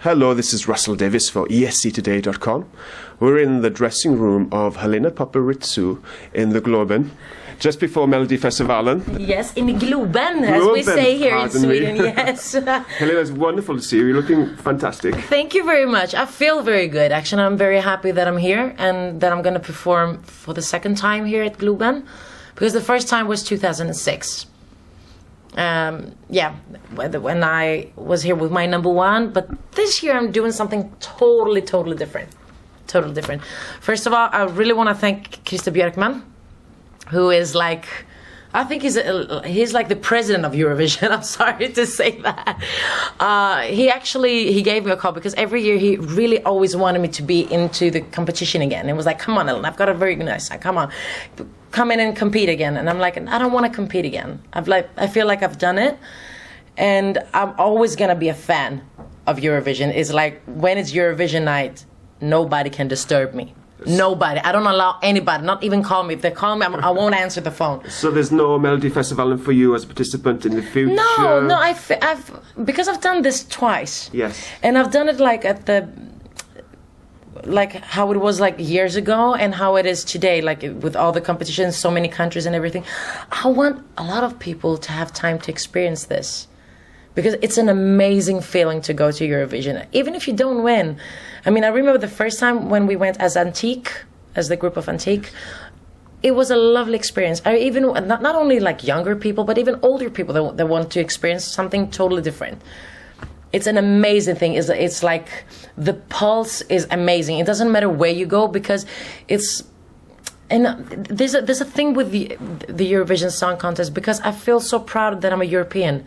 Hello, this is Russell Davies for Esctoday.com. We're in the dressing room of Helena Paparizou in the Globen, just before Melodifestivalen. Yes, in Globen, as we say here in Sweden, yes. Helena, it's wonderful to see you. You're looking fantastic. Thank you very much. I feel very good. Actually, I'm very happy that I'm here and that I'm going to perform for the second time here at Globen, because the first time was 2006. When I was here with my number one, but this year I'm doing something totally different. Totally different. First of all, I really want to thank Christer Björkman, who is like, I think he's like the president of Eurovision. I'm sorry to say that. He gave me a call because every year he really always wanted me to be into the competition again. It was like, come on, Ellen, I've got a very good nice side. Come on, come in and compete again. And I'm like, I don't want to compete again. I feel like I've done it, and I'm always gonna be a fan of Eurovision. It's like when it's Eurovision night, nobody can disturb me. Nobody. I don't allow anybody, not even call me. If they call me, I won't answer the phone. So there's no Melodifestivalen for you as a participant in the future? No, I've because I've done this twice. Yes. And I've done it like how it was like years ago and how it is today, like with all the competitions, so many countries and everything. I want a lot of people to have time to experience this, because it's an amazing feeling to go to Eurovision, even if you don't win. I mean, I remember the first time when we went as the group of Antique, it was a lovely experience. Not only like younger people, but even older people that want to experience something totally different. It's an amazing thing. It's like the pulse is amazing. It doesn't matter where you go, because there's a thing with the Eurovision Song Contest, because I feel so proud that I'm a European.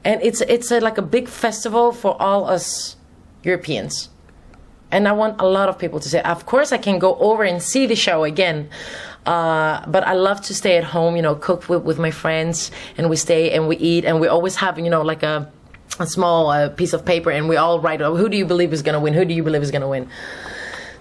And it's like a big festival for all us Europeans. And I want a lot of people to say, of course I can go over and see the show again. But I love to stay at home, cook with my friends. And we stay and we eat. And we always have, like a small piece of paper. And we all write, who do you believe is going to win? Who do you believe is going to win?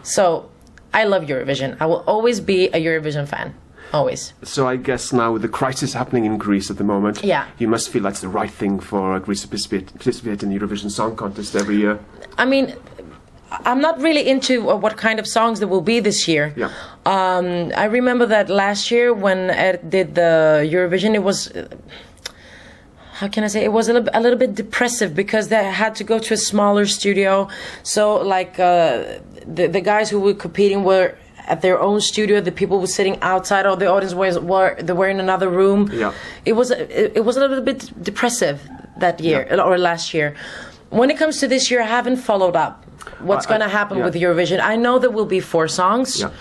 So I love Eurovision. I will always be a Eurovision fan. Always. So I guess now with the crisis happening in Greece at the moment, yeah, you must feel that's the right thing for Greece to participate in the Eurovision Song Contest every year. I mean, I'm not really into what kind of songs there will be this year. Yeah. I remember that last year when I did the Eurovision, it was... how can I say? It was a little bit depressive, because they had to go to a smaller studio. So, like, the guys who were competing were at their own studio. The people were sitting outside, or the audience were in another room. Yeah. It was a little bit depressive that year, or last year. When it comes to this year, I haven't followed up what's going to happen with Eurovision. I know there will be 4 songs. Yeah.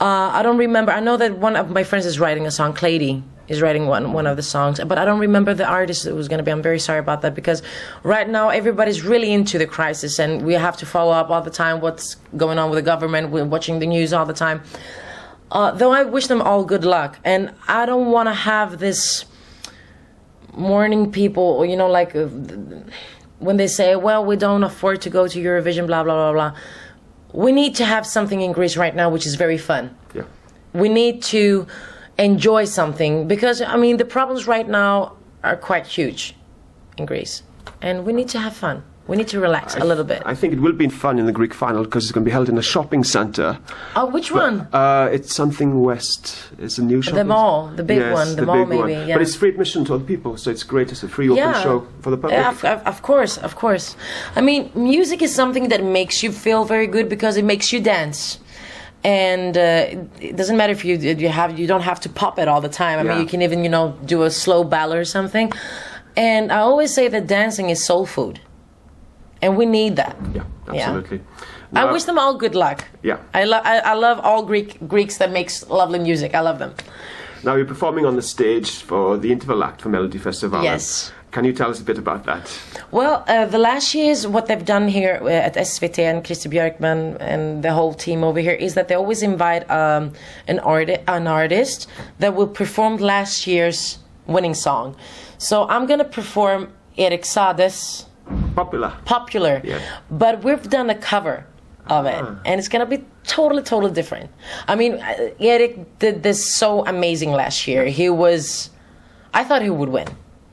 I don't remember. I know that one of my friends is writing a song. Clady is writing one of the songs, but I don't remember the artist it was going to be. I'm very sorry about that, because right now everybody's really into the crisis, and we have to follow up all the time what's going on with the government. We're watching the news all the time. Though I wish them all good luck, and I don't want to have this mourning people, like when they say, well, we don't afford to go to Eurovision, blah, blah, blah, blah. We need to have something in Greece right now which is very fun. Yeah. We need to enjoy something, because, I mean, the problems right now are quite huge in Greece. And we need to have fun. We need to relax a little bit. I think it will be fun in the Greek final, because it's going to be held in a shopping centre. Oh, which one? It's something West. It's a new shopping centre. The mall, the big one. The mall, maybe. Yeah. But it's free admission to all the people, so it's great. It's a free open show for the public. Yeah, of course. I mean, music is something that makes you feel very good, because it makes you dance. And it doesn't matter if you don't have to pop it all the time. I mean, you can even, do a slow ballad or something. And I always say that dancing is soul food. And we need that. Yeah, absolutely. Yeah. I wish them all good luck. Yeah. I love all Greeks that makes lovely music. I love them. Now you're performing on the stage for the interval act for Melodifestivalen. Yes. Can you tell us a bit about that? Well, the last years, what they've done here at SVT and Christer Björkman and the whole team over here is that they always invite an artist that will perform last year's winning song. So I'm going to perform Erik Sade's Popular. Yeah. But we've done a cover of it, and it's going to be totally different. I mean, Erik did this so amazing last year. I thought he would win.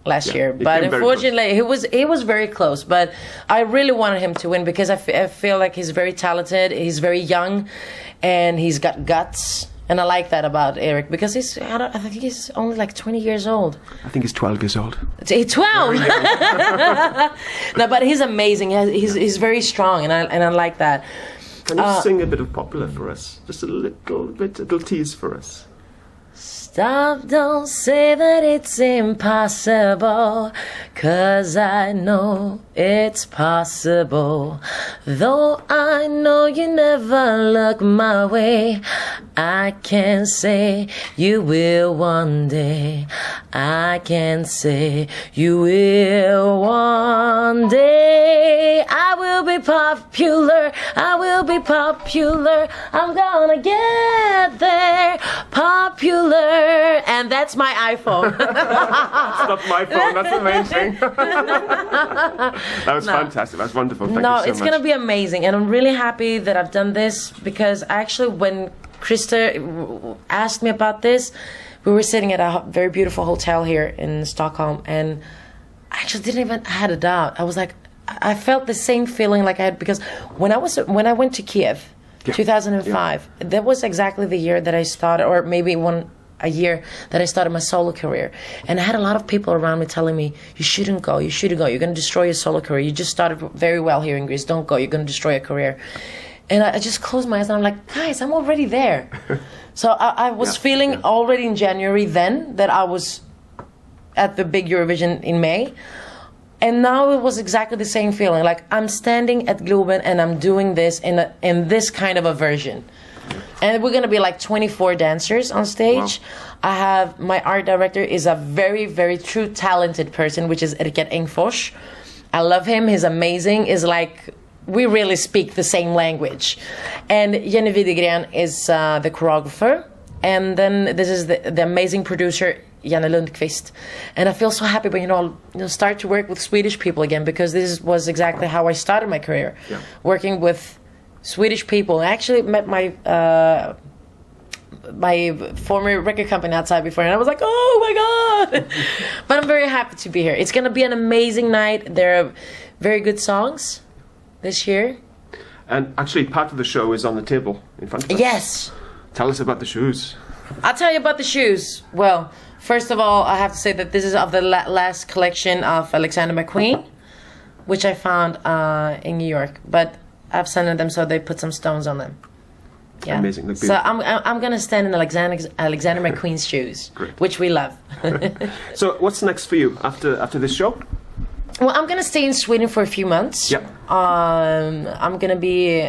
last year, he but came very unfortunately he was very close. But I really wanted him to win because I feel like he's very talented, he's very young, and he's got guts. And I like that about Eric because I think he's only like 20 years old. I think he's 12 years old. He's 12. No, but he's amazing. He's very strong, and I like that. Can you sing a bit of Popular for us? Just a little tease for us. Stop, don't say that it's impossible, 'cause I know it's possible. Though I know you never look my way, I can say you will one day. I can say you will one day. I will be popular, I will be popular. I'm gonna get there, popular. And that's my iPhone. It's not my phone, that's amazing. That was fantastic, that was wonderful. Thank you so much. It's going to be amazing. And I'm really happy that I've done this because actually when Krista asked me about this, we were sitting at a very beautiful hotel here in Stockholm, and I actually didn't even had a doubt. I was like, I felt the same feeling like I had because when I went to Kiev, 2005, that was exactly the year that I started, or maybe a year that I started my solo career. And I had a lot of people around me telling me, you shouldn't go, you're going to destroy your solo career. You just started very well here in Greece, don't go, you're going to destroy your career. And I just closed my eyes and I'm like, guys, I'm already there. So I was feeling already in January then that I was at the big Eurovision in May. And now it was exactly the same feeling. Like I'm standing at Globen and I'm doing this in this kind of a version. And we're going to be like 24 dancers on stage. Wow. I have my art director is a very, very true talented person, which is Rickard Engfors. I love him. He's amazing. Is like, we really speak the same language. And Jenny Widegren is the choreographer. And then this is the amazing producer, Janne Lundqvist. And I feel so happy when, start to work with Swedish people again, because this was exactly how I started my career. Yeah. Working with Swedish people. I actually met my former record company outside before, and I was like, oh my God. But I'm very happy to be here. It's going to be an amazing night. There are very good songs this year. And actually part of the show is on the table in front of us. Yes. Tell us about the shoes. I'll tell you about the shoes. Well, first of all, I have to say that this is of the last collection of Alexander McQueen, which I found in New York. But I've sent them so they put some stones on them. Yeah. Amazing. Look so I'm gonna stand in Alexander McQueen's shoes, which we love. So what's next for you after this show? Well, I'm gonna stay in Sweden for a few months. Yep. I'm gonna be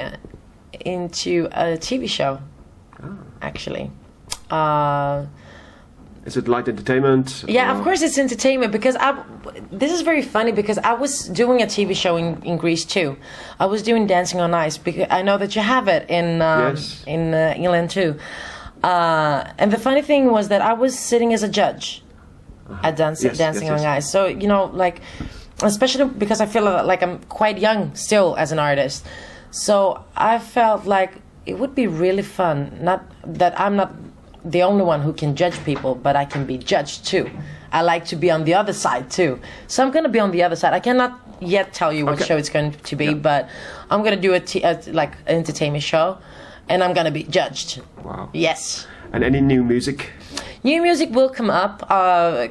into a TV show, actually. Is it light entertainment? Yeah, of course it's entertainment, because this is very funny because I was doing a TV show in Greece too. I was doing Dancing on Ice, because I know that you have it in England too. And the funny thing was that I was sitting as a judge at Dancing on Ice. So, like, especially because I feel like I'm quite young still as an artist. So I felt like it would be really fun, not that I'm not the only one who can judge people, but I can be judged too. I like to be on the other side too. So I'm going to be on the other side. I cannot yet tell you what show it's going to be, but I'm going to do like an entertainment show, and I'm going to be judged. Wow. Yes. And any new music? New music will come up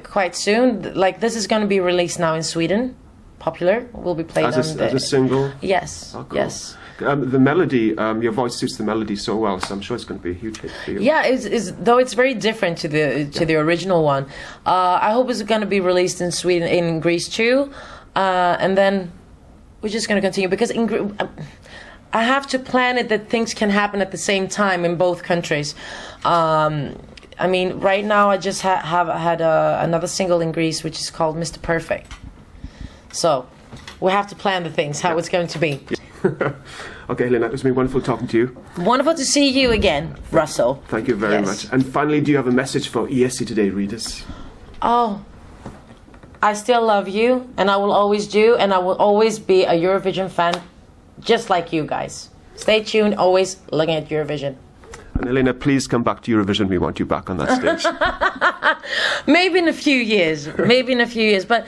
quite soon. Like, this is going to be released now in Sweden. Popular. Will be played as a single? Yes. Oh, cool. Yes. The melody, your voice suits the melody so well, so I'm sure it's going to be a huge hit for you. Yeah, though it's very different to the original one. I hope it's going to be released in Sweden, in Greece too, and then we're just going to continue, because I have to plan it that things can happen at the same time in both countries. I mean, right now I just have had another single in Greece, which is called Mr. Perfect. So we have to plan the things, how it's going to be. Okay, Helena, it's been wonderful talking to you. Wonderful to see you again, Russell. Thank you very much. And finally, do you have a message for Esctoday readers? Oh, I still love you, and I will always do, and I will always be a Eurovision fan, just like you guys. Stay tuned, always looking at Eurovision. And Helena, please come back to Eurovision. We want you back on that stage. Maybe in a few years. But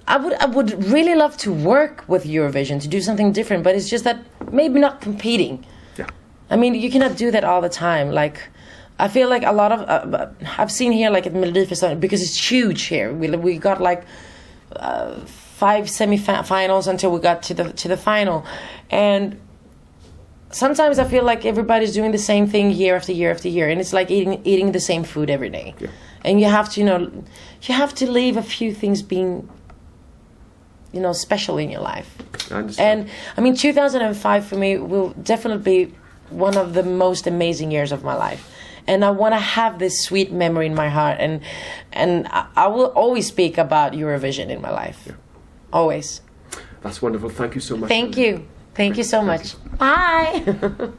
I would really love to work with Eurovision, to do something different. But it's just that maybe not competing. Yeah. I mean, you cannot do that all the time. Like, I feel like a lot of I've seen here, like at Melodifestivalen, because it's huge here. We got like 5 semi-finals until we got to the final, and sometimes I feel like everybody's doing the same thing year after year after year, and it's like eating the same food every day. Yeah. And you have to, you have to leave a few things being, special in your life. I understand. And I mean, 2005 for me will definitely be one of the most amazing years of my life. And I want to have this sweet memory in my heart, and I will always speak about Eurovision in my life. Yeah. Always. That's wonderful. Thank you so much. Thank you so much. Bye.